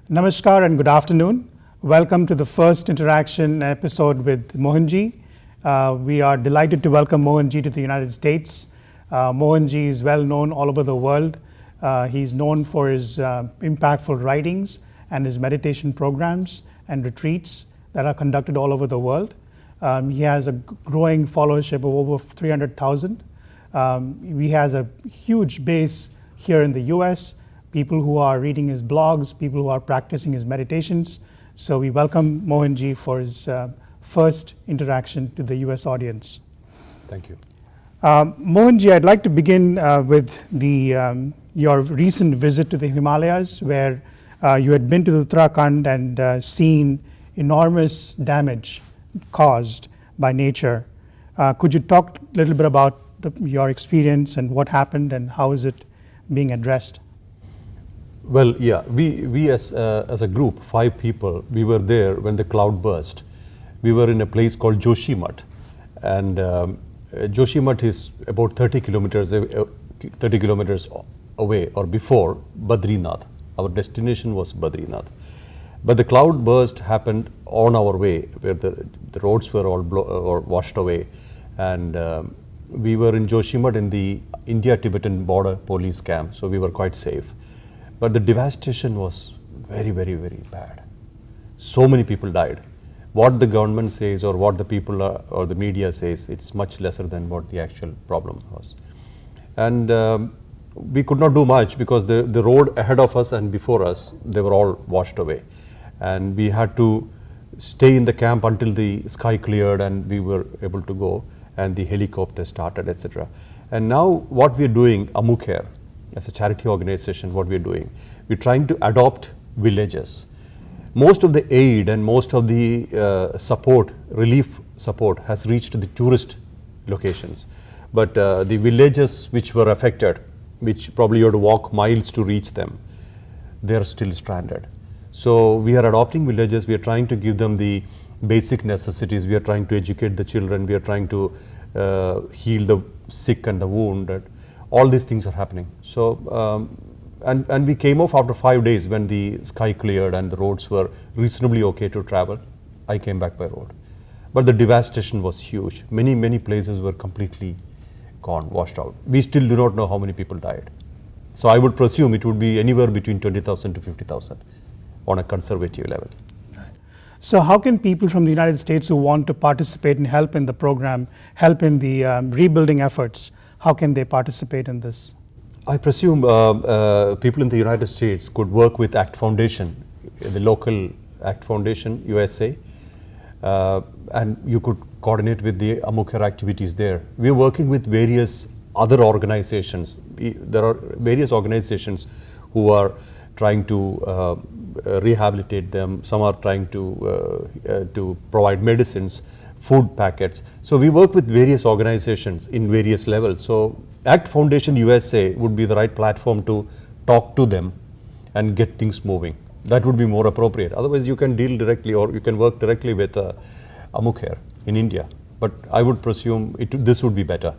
Namaskar and good afternoon. Welcome to the first interaction episode with Mohanji. We are delighted to welcome Mohanji to the United States. Mohanji is well known all over the world. He's known for his impactful writings and his meditation programs and retreats that are conducted all over the world. He has a growing followership of over 300,000. He has a huge base here in the US, people who are reading his blogs, people who are practicing his meditations. So we welcome Mohanji for his first interaction to the US audience. Thank you. Mohanji, I'd like to begin with your recent visit to the Himalayas, where you had been to Uttarakhand and seen enormous damage caused by nature. Could you talk a little bit about your experience and what happened and how is it being addressed? Well, yeah, we as a group, 5 people, we were there when the cloud burst. We were in a place called Joshimath, and Joshimath is about 30 kilometers away or before Badrinath. Our destination was Badrinath. But the cloud burst happened on our way, where the roads were all or washed away, and we were in Joshimath in the India-Tibetan border police camp, so we were quite safe. But the devastation was very, very, very bad. So many people died. What the government says or what the people or the media says, it's much lesser than what the actual problem was. And we could not do much because the road ahead of us and before us, they were all washed away. And we had to stay in the camp until the sky cleared and we were able to go, and the helicopter started, etc. And now what we are doing, Amukher, as a charity organization, what we're doing, we're trying to adopt villages. Most of the aid and most of the relief support has reached the tourist locations. But the villages which were affected, which probably you have to walk miles to reach them, they're still stranded. So we are adopting villages, we are trying to give them the basic necessities, we are trying to educate the children, we are trying to heal the sick and the wounded. All these things are happening. So, and we came off after 5 days when the sky cleared and the roads were reasonably okay to travel. I came back by road. But the devastation was huge. Many, many places were completely gone, washed out. We still do not know how many people died. So I would presume it would be anywhere between 20,000 to 50,000 on a conservative level. So how can people from the United States who want to participate and help in the program, help in the rebuilding efforts, how can they participate in this? I presume people in the United States could work with ACT Foundation, the local ACT Foundation, USA, and you could coordinate with the Amukher activities there. We are working with various other organizations. There are various organizations who are trying to rehabilitate them. Some are trying to provide medicines, food packets. So we work with various organizations in various levels. So ACT Foundation USA would be the right platform to talk to them and get things moving. That would be more appropriate. Otherwise you can deal directly or you can work directly with Amukher in India. But I would presume this would be better.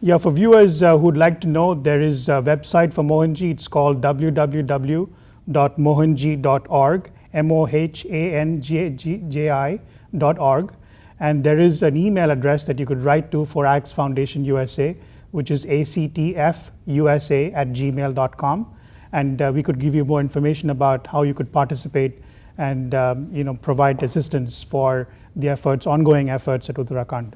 Yeah, for viewers who would like to know, there is a website for Mohanji. It's called www.mohanji.org, mohanji.org. And there is an email address that you could write to for ACTS Foundation USA, which is actfusa@gmail.com. And we could give you more information about how you could participate and provide assistance for the ongoing efforts at Uttarakhand.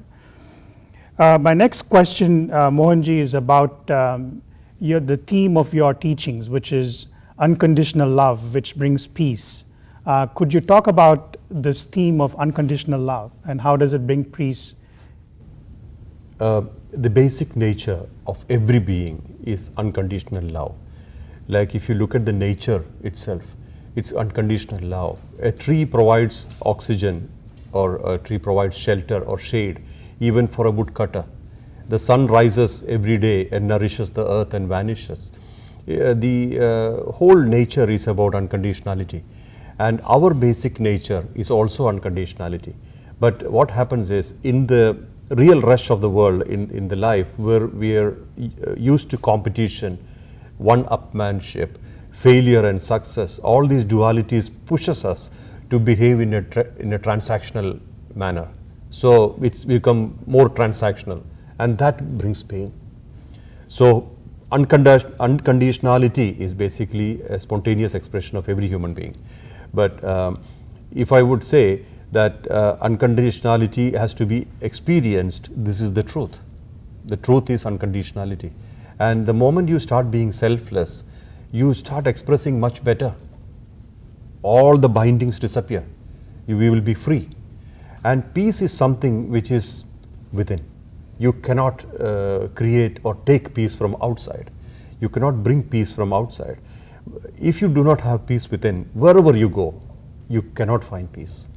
My next question, Mohanji, is about the theme of your teachings, which is unconditional love, which brings peace. Could you talk about this theme of unconditional love and how does it bring peace? The basic nature of every being is unconditional love. Like if you look at the nature itself, it's unconditional love. A tree provides oxygen, or a tree provides shelter or shade, even for a woodcutter. The sun rises every day and nourishes the earth and vanishes. The whole nature is about unconditionality. And our basic nature is also unconditionality. But what happens is, in the real rush of the world, in the life where we are used to competition, one-upmanship, failure and success, all these dualities pushes us to behave in a transactional manner. So it's become more transactional, and that brings pain. So unconditionality is basically a spontaneous expression of every human being. But if I would say that unconditionality has to be experienced, this is the truth. The truth is unconditionality. And the moment you start being selfless, you start expressing much better. All the bindings disappear. We will be free. And peace is something which is within. You cannot create or take peace from outside. You cannot bring peace from outside. If you do not have peace within, wherever you go, you cannot find peace.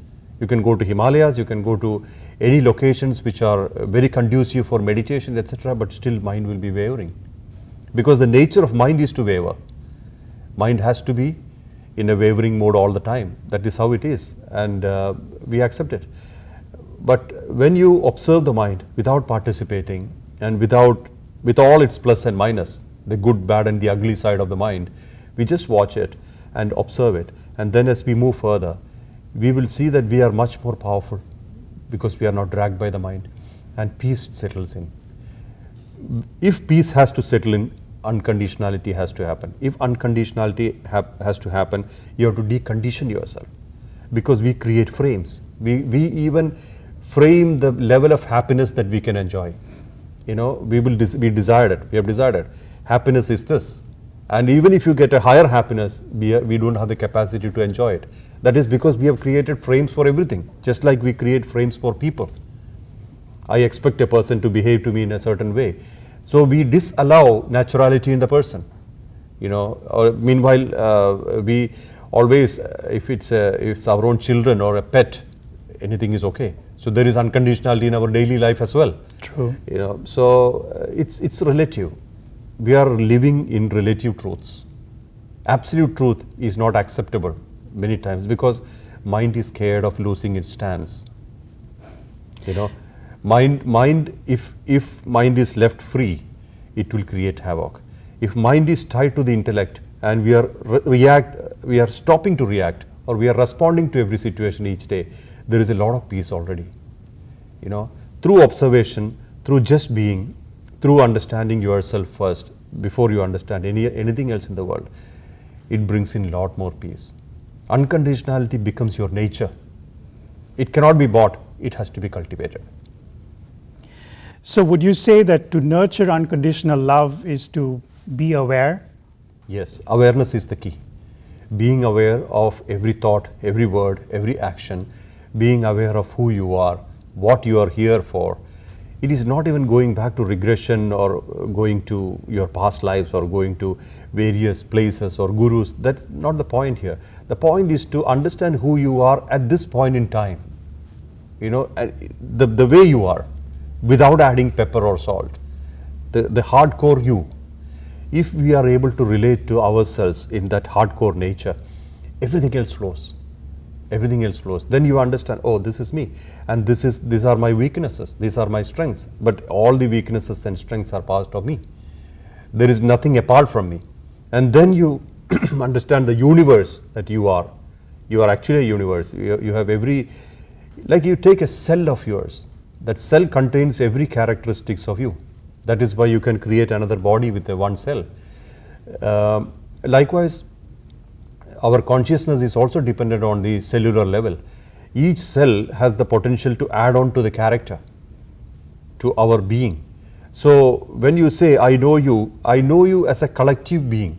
You can go to Himalayas, you can go to any locations which are very conducive for meditation, etc., but still mind will be wavering. Because the nature of mind is to waver. Mind has to be in a wavering mode all the time. That is how it is, and we accept it. But when you observe the mind without participating and with all its plus and minus, the good, bad and the ugly side of the mind, we just watch it and observe it. And then as we move further, we will see that we are much more powerful because we are not dragged by the mind, and peace settles in. If peace has to settle in, unconditionality has to happen. If unconditionality has to happen, you have to decondition yourself, because we create frames. We even frame the level of happiness that we can enjoy. You know, we desired it. We have desired it. Happiness is this, and even if you get a higher happiness, we don't have the capacity to enjoy it. That is because we have created frames for everything, just like we create frames for people. I expect a person to behave to me in a certain way, so we disallow naturality in the person. You know, or meanwhile we always, if it's our own children or a pet, anything is okay. So there is unconditionality in our daily life as well. True. You know, so it's relative. We are living in relative truths. Absolute truth is not acceptable many times because mind is scared of losing its stance. You know, mind if mind is left free, it will create havoc. If mind is tied to the intellect and we are stopping to react, or we are responding to every situation each day, there is a lot of peace already. You know, through observation, through just being, through understanding yourself first before you understand anything else in the world, it brings in a lot more peace. Unconditionality becomes your nature. It cannot be bought, it has to be cultivated. So would you say that to nurture unconditional love is to be aware? Yes, awareness is the key. Being aware of every thought, every word, every action, being aware of who you are, what you are here for. It is not even going back to regression or going to your past lives or going to various places or gurus. That's not the point here. The point is to understand who you are at this point in time. You know, the way you are, without adding pepper or salt. The hardcore you. If we are able to relate to ourselves in that hardcore nature, everything else flows. Everything else flows. Then you understand, oh, this is me, and these are my weaknesses, these are my strengths, but all the weaknesses and strengths are part of me. There is nothing apart from me. And then you understand the universe that you are. You are actually a universe. You have like you take a cell of yours. That cell contains every characteristics of you. That is why you can create another body with one cell. Likewise, our consciousness is also dependent on the cellular level. Each cell has the potential to add on to the character, to our being. So when you say, I know you as a collective being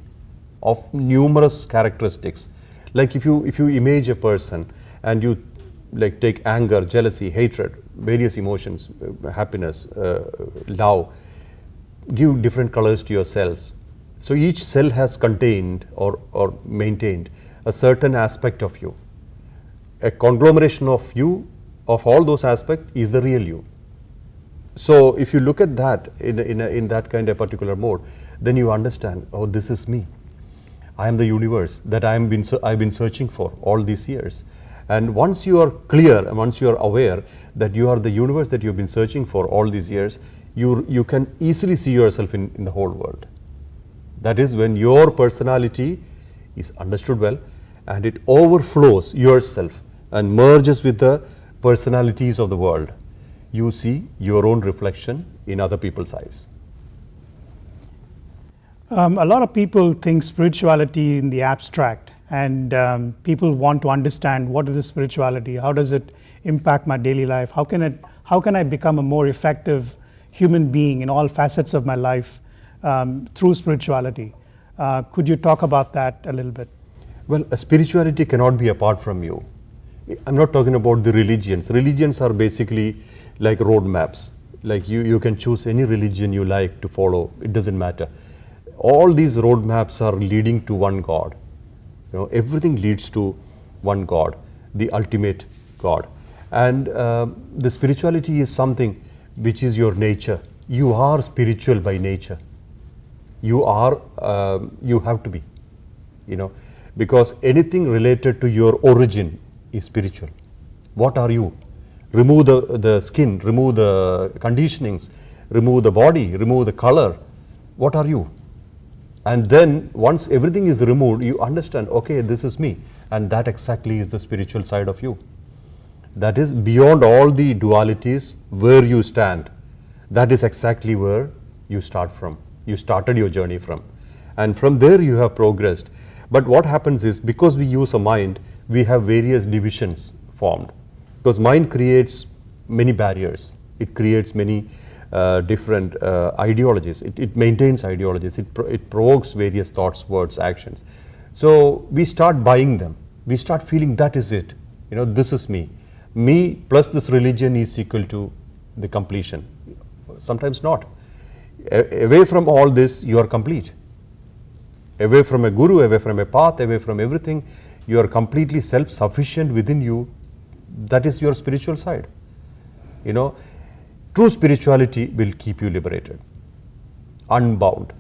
of numerous characteristics. Like if you image a person and you like take anger, jealousy, hatred, various emotions, happiness, love, give different colors to your cells. So each cell has contained or maintained a certain aspect of you. A conglomeration of you, of all those aspects, is the real you. So if you look at that in that kind of particular mode, then you understand, oh, this is me. I am the universe that I've been searching for all these years. And once you are clear, and once you are aware that you are the universe that you've been searching for all these years, you can easily see yourself in the whole world. That is when your personality is understood well, and it overflows yourself and merges with the personalities of the world, you see your own reflection in other people's eyes. A lot of people think spirituality in the abstract, and people want to understand what is the spirituality, how does it impact my daily life, how can I become a more effective human being in all facets of my life through spirituality. Could you talk about that a little bit? Well, a spirituality cannot be apart from you. I'm not talking about the religions. Religions are basically like roadmaps. Like you can choose any religion you like to follow. It doesn't matter. All these roadmaps are leading to one God. Everything leads to one God, the ultimate God. And the spirituality is something which is your nature. You are spiritual by nature. You have to be, because anything related to your origin is spiritual. What are you? Remove the skin, remove the conditionings, remove the body, remove the color. What are you? And then once everything is removed, you understand, okay, this is me. And that exactly is the spiritual side of you. That is beyond all the dualities where you stand. That is exactly where you start from. You started your journey from. And from there you have progressed. But what happens is, because we use a mind, we have various divisions formed. Because mind creates many barriers. It creates many different ideologies. It maintains ideologies. It provokes various thoughts, words, actions. So we start buying them. We start feeling that is it. This is me. Me plus this religion is equal to the completion. Sometimes not. Away from all this, you are complete. Away from a guru, away from a path, away from everything, you are completely self-sufficient within you. That is your spiritual side. True spirituality will keep you liberated, unbound.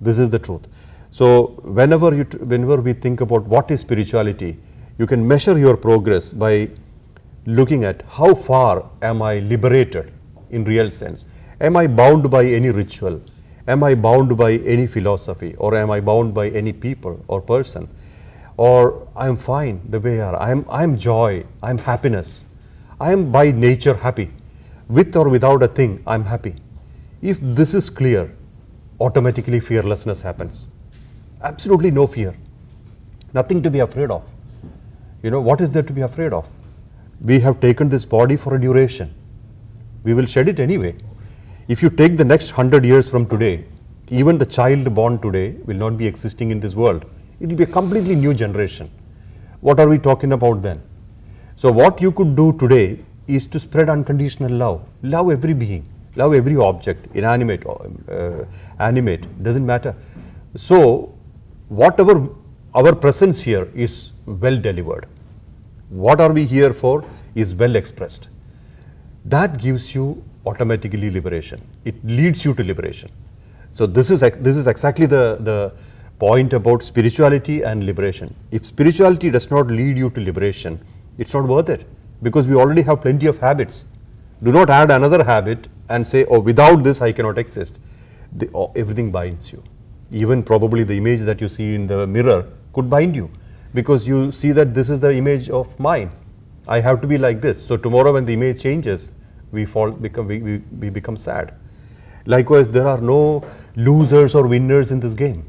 This is the truth. So whenever we think about what is spirituality, you can measure your progress by looking at how far am I liberated in real sense. Am I bound by any ritual? Am I bound by any philosophy? Or am I bound by any people or person? Or I'm fine the way I are. I'm joy, I'm happiness. I am by nature happy. With or without a thing, I'm happy. If this is clear, automatically fearlessness happens. Absolutely no fear. Nothing to be afraid of. What is there to be afraid of? We have taken this body for a duration. We will shed it anyway. If you take the next 100 years from today, even the child born today will not be existing in this world. It will be a completely new generation. What are we talking about then? So what you could do today is to spread unconditional love. Love every being. Love every object, inanimate or animate, doesn't matter. So whatever our presence here is well delivered. What are we here for is well expressed. That gives you automatically liberation. It leads you to liberation. So this is exactly the point about spirituality and liberation. If spirituality does not lead you to liberation, it's not worth it, because we already have plenty of habits. Do not add another habit and say, oh, without this I cannot exist. Everything binds you. Even probably the image that you see in the mirror could bind you, because you see that this is the image of mine. I have to be like this. So tomorrow when the image changes, we become sad. Likewise, there are no losers or winners in this game.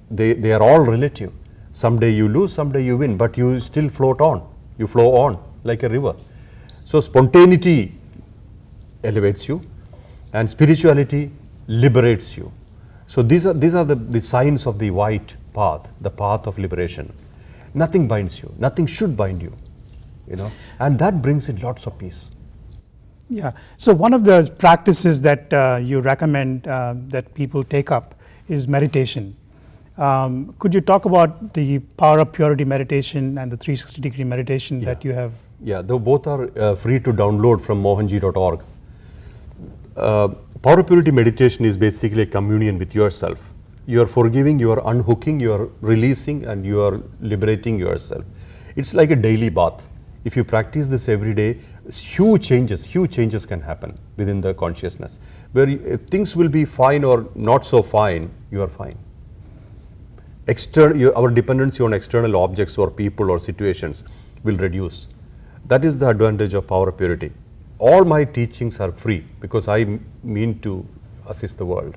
They are all relative. Someday you lose, someday you win, but you still float on. You flow on like a river. So spontaneity elevates you, and spirituality liberates you. So these are the signs of the white path, the path of liberation. Nothing binds you. Nothing should bind you. And that brings in lots of peace. Yeah. So one of the practices that you recommend that people take up is meditation. Could you talk about the Power of Purity meditation and the 360-degree meditation that you have? Yeah, they both are free to download from mohanj.org. Power of Purity meditation is basically a communion with yourself. You are forgiving, you are unhooking, you are releasing, and you are liberating yourself. It's like a daily bath. If you practice this every day, huge changes can happen within the consciousness. Where things will be fine or not so fine, you are fine. our dependency on external objects or people or situations will reduce. That is the advantage of power purity. All my teachings are free because I mean to assist the world.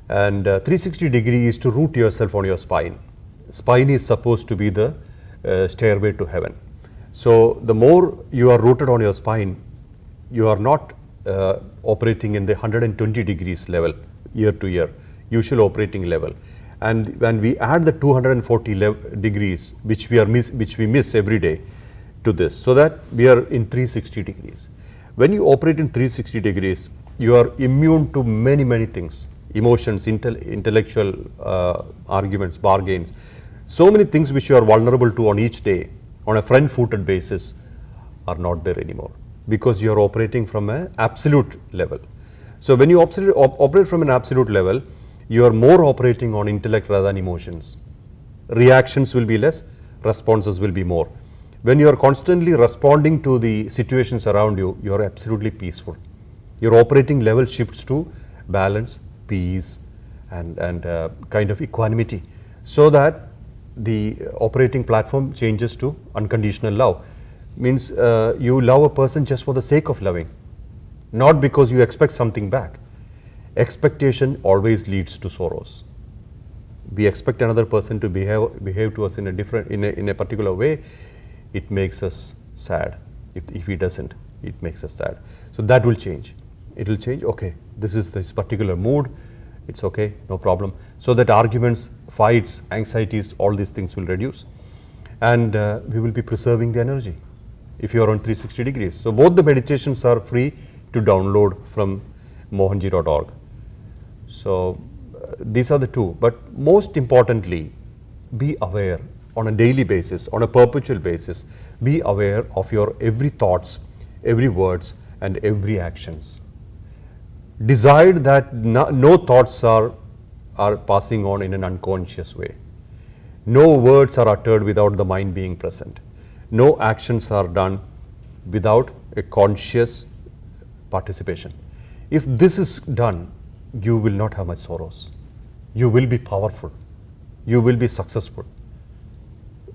And 360 degree is to root yourself on your spine. Spine is supposed to be the stairway to heaven. So the more you are rooted on your spine, you are not operating in the 120 degrees level year to year, usual operating level. And when we add the 240 degrees, which we miss every day to this, so that we are in 360 degrees. When you operate in 360 degrees, you are immune to many things, emotions, intellectual arguments, bargains, so many things which you are vulnerable to on each day on a front-footed basis are not there anymore, because you are operating from an absolute level. So when you operate from an absolute level, you are more operating on intellect rather than emotions. Reactions will be less, responses will be more. When you are constantly responding to the situations around you, you are absolutely peaceful. Your operating level shifts to balance, peace, and kind of equanimity, so that the operating platform changes to unconditional love. Means you love a person just for the sake of loving, not because you expect something back. Expectation always leads to sorrows. We expect another person to behave to us in a particular way. It makes us sad. If he doesn't, it makes us sad. So that will change. It will change. Okay, this is this particular mood. It's okay, no problem. So that arguments, fights, anxieties, all these things will reduce, and we will be preserving the energy if you are on 360 degrees. So both the meditations are free to download from mohanji.org. So these are the two, but most importantly, be aware on a daily basis, on a perpetual basis. Be aware of your every thoughts, every words, and every actions. Decide that no thoughts are passing on in an unconscious way. No words are uttered without the mind being present. No actions are done without a conscious participation. If this is done, you will not have much sorrows. You will be powerful. You will be successful.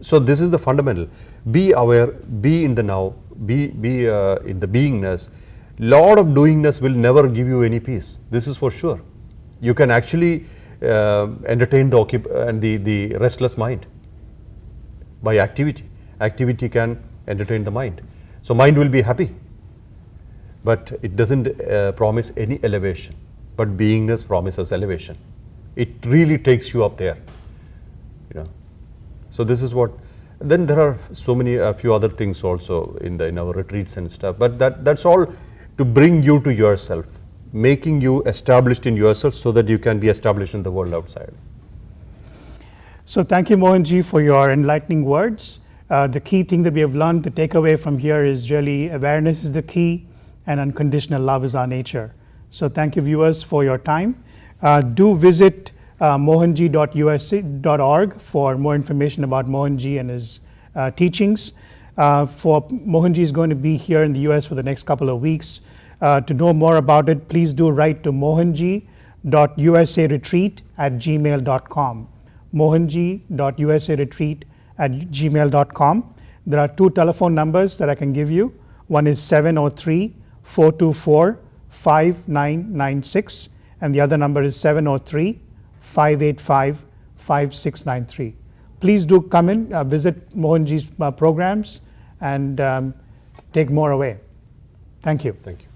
So this is the fundamental. Be aware, be in the now, be in the beingness. Lot of doingness will never give you any peace. This is for sure. You can actually entertain the restless mind by activity. Activity can entertain the mind. So mind will be happy, but it doesn't promise any elevation. But beingness promises elevation. It really takes you up there. So this is what. Then there are a few other things also in our retreats and stuff. But that's all to bring you to yourself, making you established in yourself so that you can be established in the world outside. So thank you, Mohanji, for your enlightening words. The key thing that we have learned, the takeaway from here is really awareness is the key and unconditional love is our nature. So thank you, viewers, for your time. Do visit mohanji.org for more information about Mohanji and his teachings. Mohanji is going to be here in the US for the next couple of weeks. To know more about it, please do write to mohanji.usaretreat@gmail.com. mohanji.usaretreat@gmail.com. There are two telephone numbers that I can give you. One is 703-424-5996, and the other number is 703-585-5693. Please do come in, visit Mohanji's programs, and take more away. Thank you. Thank you.